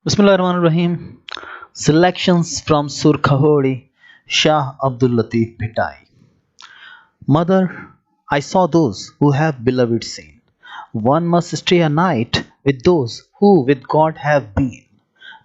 Bismillahirrahmanirrahim. Selections from Sur Khahodi, Shah Abdul Latif Bhitai. Mother, I saw those who have beloved seen. One must stay a night with those who with God have been.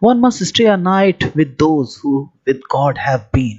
One must stay a night with those who with God have been.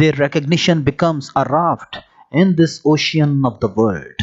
Their recognition becomes a raft in this ocean of the world.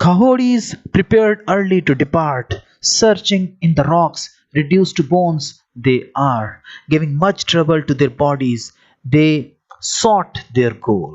Coyotes prepared early to depart, searching in the rocks, reduced to bones they are, giving much trouble to their bodies, they sought their goal.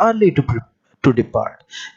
early to depart,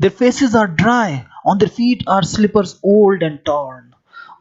Their faces are dry, on their feet are slippers old and torn.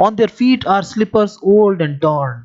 On their feet are slippers old and torn,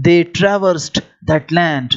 They traversed that land,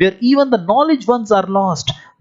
where even the knowledge ones are lost,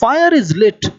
Fire is lit,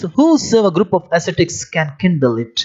So whosoever group of ascetics can kindle it,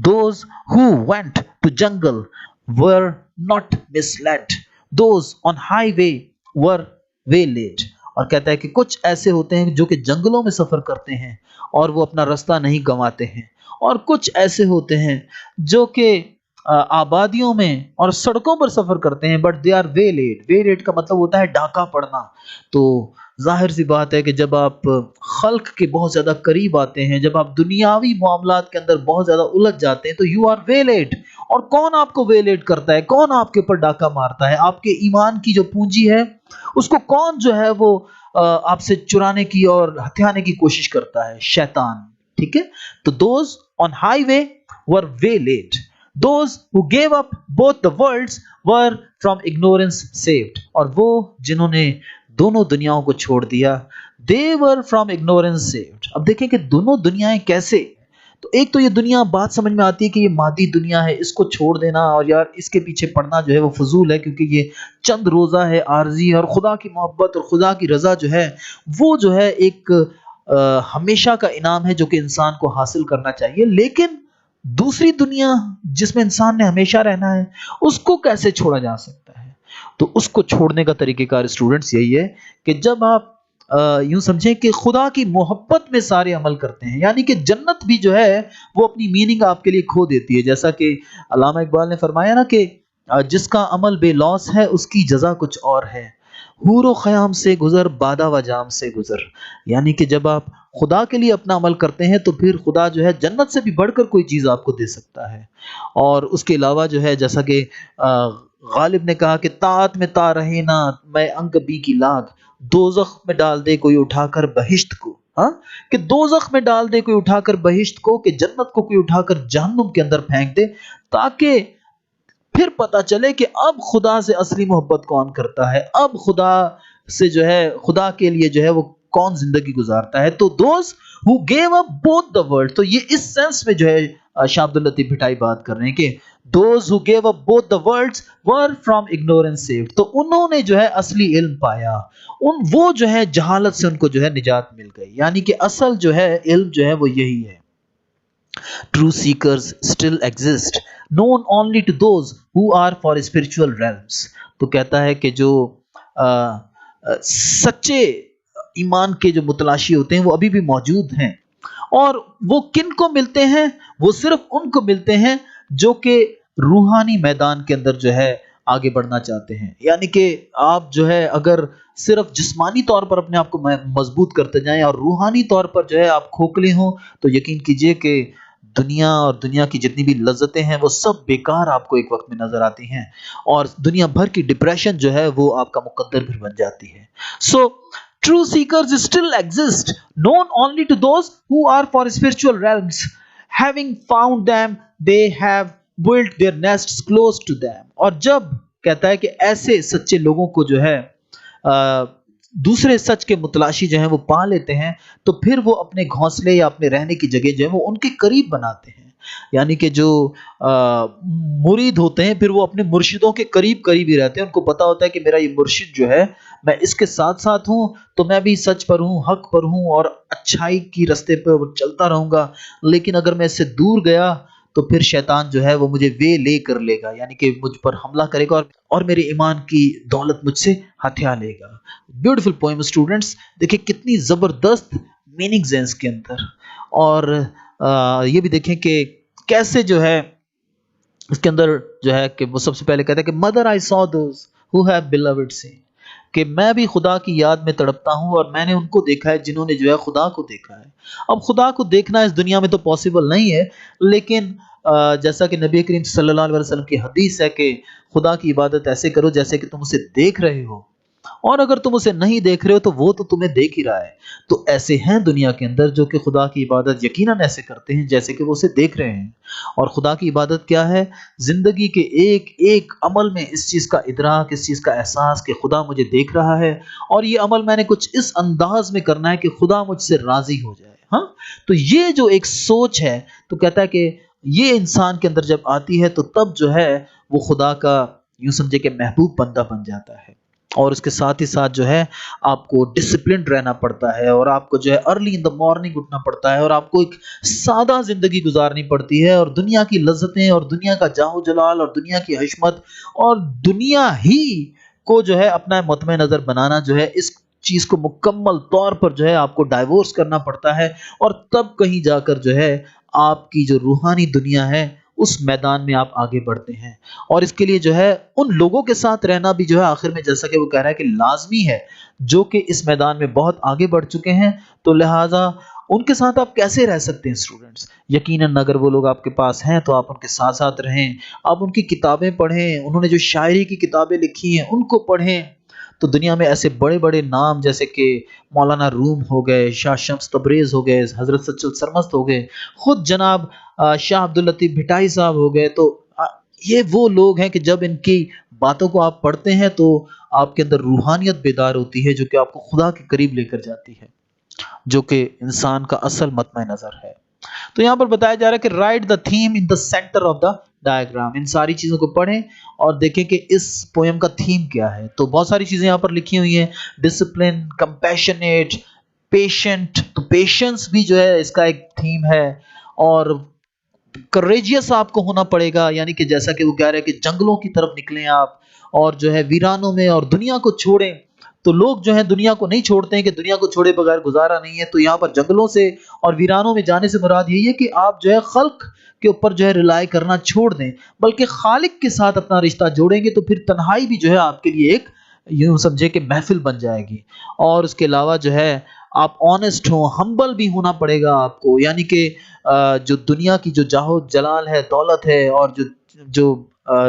Those who went to jungle were not misled, Those on highway were waylaid. اور کہتا ہے کہ کچھ ایسے ہوتے ہیں جو کہ جنگلوں میں سفر کرتے ہیں اور وہ اپنا راستہ نہیں گنواتے ہیں، اور کچھ ایسے ہوتے ہیں جو کہ آبادیوں میں اور سڑکوں پر سفر کرتے ہیں، but they are waylaid. Waylaid کا مطلب ہوتا ہے ڈاکہ پڑنا. تو ظاہر سی بات ہے کہ جب آپ خلق کے بہت زیادہ قریب آتے ہیں، جب آپ دنیاوی معاملات کے اندر بہت زیادہ الجھ جاتے ہیں، تو یو آر وے لیٹ. اور کون آپ کو وے لیٹ کرتا ہے؟ کون آپ کے اوپر ڈاکہ مارتا ہے؟ آپ کے ایمان کی جو پونجی ہے اس کو کون جو ہے وہ آپ سے چرانے کی اور ہتھیانے کی کوشش کرتا ہے؟ شیطان. ٹھیک ہے. تو those on highway were waylaid. Those who gave up both the worlds were from ignorance saved. اور وہ جنہوں نے دونوں دنیاؤں کو چھوڑ دیا، they were from ignorance saved. اب دیکھیں کہ دونوں دنیایں کیسے. تو ایک تو یہ دنیا بات سمجھ میں آتی ہے کہ یہ مادی دنیا ہے، اس کو چھوڑ دینا اور یار اس کے پیچھے پڑنا جو ہے وہ فضول ہے، کیونکہ یہ چند روزہ ہے، عارضی ہے، اور خدا کی محبت اور خدا کی رضا جو ہے وہ جو ہے ایک ہمیشہ کا انعام ہے جو کہ انسان کو حاصل کرنا چاہیے. لیکن دوسری دنیا جس میں انسان نے ہمیشہ رہنا ہے اس کو کیسے چھوڑا جا سکتا ہے؟ تو اس کو چھوڑنے کا طریقہ کار اسٹوڈنٹس یہی ہے کہ جب آپ یوں سمجھیں کہ خدا کی محبت میں سارے عمل کرتے ہیں، یعنی کہ جنت بھی جو ہے وہ اپنی میننگ آپ کے لیے کھو دیتی ہے. جیسا کہ علامہ اقبال نے فرمایا نا کہ جس کا عمل بے لوث ہے اس کی جزا کچھ اور ہے. حور و خیام سے گزر، بادہ و جام سے گزر. یعنی کہ جب آپ خدا کے لیے اپنا عمل کرتے ہیں تو پھر خدا جو ہے جنت سے بھی بڑھ کر کوئی چیز آپ کو دے سکتا ہے. اور اس کے علاوہ جو ہے جیسا کہ غالب نے کہا کہ طاعت میں تا رہے نا میں انگ بی کی لاگ، دوزخ میں ڈال دے کوئی اٹھا کر بہشت کو. ہاں، کہ دوزخ میں ڈال دے کوئی اٹھا کر بہشت کو، کہ جنت کو کوئی اٹھا کر جہنم کے اندر پھینک دے، تاکہ پھر پتا چلے کہ اب خدا سے اصلی محبت کون کرتا ہے، اب خدا سے جو ہے خدا کے لیے جو ہے وہ کون زندگی گزارتا ہے. تو those who gave up both the world، تو یہ اس سینس میں جو ہے شاہ عبد اللطیف بھٹائی بات کر رہے ہیں کہ those who gave up both the worlds were from ignorance saved. تو انہوں نے جو ہے اصلی علم پایا، وہ جو ہے جہالت سے ان کو جو ہے نجات مل گئی. یعنی کہ اصل جو ہے علم جو ہے وہ یہی ہے. True seekers still exist, known only to those who are for spiritual realms. تو کہتا ہے کہ جو سچے ایمان کے جو متلاشی ہوتے ہیں وہ ابھی بھی موجود ہیں، اور وہ کن کو ملتے ہیں؟ وہ صرف ان کو ملتے ہیں جو کہ روحانی میدان کے اندر جو ہے آگے بڑھنا چاہتے ہیں. یعنی کہ آپ جو ہے اگر صرف جسمانی طور پر اپنے آپ کو مضبوط کرتے جائیں اور روحانی طور پر جو ہے آپ کھوکھلے ہوں، تو یقین کیجئے کہ دنیا اور دنیا کی جتنی بھی لذتیں ہیں وہ سب بیکار آپ کو ایک وقت میں نظر آتی ہیں، اور دنیا بھر کی ڈپریشن جو ہے وہ آپ کا مقدر بھی بن جاتی ہے. So true seekers still exist, known only to those who are for spiritual realms. Having found them, they have built their nests close to them. اور جب کہتا ہے کہ ایسے سچے لوگوں کو جو ہے دوسرے سچ کے متلاشی جو ہیں وہ پا لیتے ہیں، تو پھر وہ اپنے گھونسلے یا اپنے رہنے کی جگہ جو ہے وہ ان کے قریب بناتے ہیں. یعنی کہ جو مرید ہوتے ہیں پھر وہ اپنے مرشدوں کے قریب قریب ہی رہتے ہیں. ان کو پتا ہوتا ہے کہ میرا یہ مرشد جو ہے میں اس کے ساتھ ساتھ ہوں تو میں بھی سچ پر ہوں، حق پر ہوں، اور اچھائی کی رستے پہ چلتا رہوں گا. لیکن اگر میں اس سے دور گیا تو پھر شیطان جو ہے وہ مجھے وے لے کر لے گا، یعنی کہ مجھ پر حملہ کرے گا اور میرے ایمان کی دولت مجھ سے ہتھیا لے گا. بیوٹیفل پوئم اسٹوڈنٹس، دیکھیں کتنی زبردست میننگز ہیں اس کے اندر. اور یہ بھی دیکھیں کہ کیسے جو ہے اس کے اندر جو ہے کہ وہ سب سے پہلے کہتا ہے کہ mother I saw those who have beloved seen، کہ میں بھی خدا کی یاد میں تڑپتا ہوں اور میں نے ان کو دیکھا ہے جنہوں نے جو ہے خدا کو دیکھا ہے. اب خدا کو دیکھنا اس دنیا میں تو پاسبل نہیں ہے، لیکن جیسا کہ نبی کریم صلی اللہ علیہ وسلم کی حدیث ہے کہ خدا کی عبادت ایسے کرو جیسے کہ تم اسے دیکھ رہے ہو، اور اگر تم اسے نہیں دیکھ رہے ہو تو وہ تو تمہیں دیکھ ہی رہا ہے. تو ایسے ہیں دنیا کے اندر جو کہ خدا کی عبادت یقیناً ایسے کرتے ہیں جیسے کہ وہ اسے دیکھ رہے ہیں. اور خدا کی عبادت کیا ہے؟ زندگی کے ایک ایک عمل میں اس چیز کا ادراک، اس چیز کا احساس کہ خدا مجھے دیکھ رہا ہے، اور یہ عمل میں نے کچھ اس انداز میں کرنا ہے کہ خدا مجھ سے راضی ہو جائے. ہاں، تو یہ جو ایک سوچ ہے، تو کہتا ہے کہ یہ انسان کے اندر جب آتی ہے تو تب جو ہے وہ خدا کا یوں سمجھے کہ محبوب بندہ بن جاتا ہے. اور اس کے ساتھ ہی ساتھ جو ہے آپ کو ڈسپلنڈ رہنا پڑتا ہے، اور آپ کو جو ہے ارلی ان دا مارننگ اٹھنا پڑتا ہے، اور آپ کو ایک سادہ زندگی گزارنی پڑتی ہے، اور دنیا کی لذتیں اور دنیا کا جاہ و جلال اور دنیا کی حشمت اور دنیا ہی کو جو ہے اپنا مطمئن نظر بنانا جو ہے اس چیز کو مکمل طور پر جو ہے آپ کو ڈائیورس کرنا پڑتا ہے، اور تب کہیں جا کر جو ہے آپ کی جو روحانی دنیا ہے اس میدان میں آپ آگے بڑھتے ہیں۔ اور اس کے لیے جو ہے ان لوگوں کے ساتھ رہنا بھی جو ہے آخر میں، جیسا کہ وہ کہہ رہا ہے، کہ لازمی ہے، جو کہ اس میدان میں بہت آگے بڑھ چکے ہیں، تو لہٰذا ان کے ساتھ آپ کیسے رہ سکتے ہیں اسٹوڈنٹس؟ یقیناً اگر وہ لوگ آپ کے پاس ہیں تو آپ ان کے ساتھ ساتھ رہیں، آپ ان کی کتابیں پڑھیں، انہوں نے جو شاعری کی کتابیں لکھی ہیں ان کو پڑھیں۔ تو دنیا میں ایسے بڑے بڑے نام جیسے کہ مولانا روم ہو گئے، شاہ شمس تبریز ہو گئے، حضرت سچل سرمست ہو گئے، خود جناب شاہ عبد اللطیف بھٹائی صاحب ہو گئے، تو یہ وہ لوگ ہیں کہ جب ان کی باتوں کو آپ پڑھتے ہیں تو آپ کے اندر روحانیت بیدار ہوتی ہے، جو کہ آپ کو خدا کے قریب لے کر جاتی ہے، جو کہ انسان کا اصل مطمئن نظر ہے۔ تو یہاں پر بتایا جا رہا ہے کہ write the theme in the centre of the diagram, ان ساری چیزوں کو پڑھیں اور دیکھیں کہ اس پویم کا تھیم کیا ہے۔ تو بہت ساری چیزیں یہاں پر لکھی ہوئی ہیں، ڈسپلن، کمپیشنیٹ، پیشنٹ، تو پیشنس بھی جو ہے اس کا ایک تھیم ہے، اور کریجیس آپ کو ہونا پڑے گا، یعنی کہ جیسا کہ وہ کہہ رہے ہیں کہ جنگلوں کی طرف نکلیں آپ، اور جو ہے ویرانوں میں اور دنیا کو چھوڑیں۔ تو لوگ جو ہیں دنیا کو نہیں چھوڑتے ہیں کہ دنیا کو چھوڑے بغیر گزارا نہیں ہے، تو یہاں پر جنگلوں سے اور ویرانوں میں جانے سے مراد یہی ہے کہ آپ جو ہے خلق کے اوپر جو ہے رلائی کرنا چھوڑ دیں، بلکہ خالق کے ساتھ اپنا رشتہ جوڑیں گے، تو پھر تنہائی بھی جو ہے آپ کے لیے ایک یوں سمجھے کہ محفل بن جائے گی۔ اور اس کے علاوہ جو ہے آپ آنےسٹ ہوں، ہمبل بھی ہونا پڑے گا آپ کو، یعنی کہ جو دنیا کی جو جاہو جلال ہے، دولت ہے، اور جو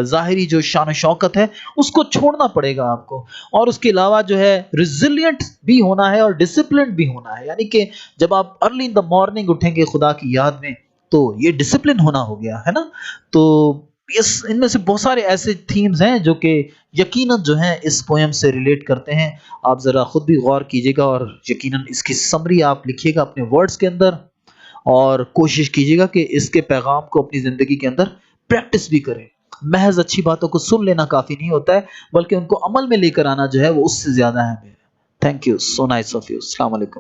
ظاہری جو شان و شوکت ہے، اس کو چھوڑنا پڑے گا آپ کو۔ اور اس کے علاوہ جو ہے ریزیلینٹ بھی ہونا ہے اور ڈسپلنڈ بھی ہونا ہے، یعنی کہ جب آپ ارلی ان دا مارننگ اٹھیں گے خدا کی یاد میں، تو یہ ڈسپلن ہونا ہو گیا ہے نا۔ تو ان میں سے بہت سارے ایسے تھیمز ہیں جو کہ یقیناً جو ہیں اس پویم سے ریلیٹ کرتے ہیں۔ آپ ذرا خود بھی غور کیجیے گا، اور یقیناً اس کی سمری آپ لکھیے گا اپنے ورڈز کے اندر، اور کوشش کیجیے گا کہ اس کے پیغام کو اپنی زندگی کے اندر پریکٹس بھی کریں۔ محض اچھی باتوں کو سن لینا کافی نہیں ہوتا ہے، بلکہ ان کو عمل میں لے کر آنا جو ہے وہ اس سے زیادہ اہم ہے۔ Thank you, so nice of you, السلام علیکم۔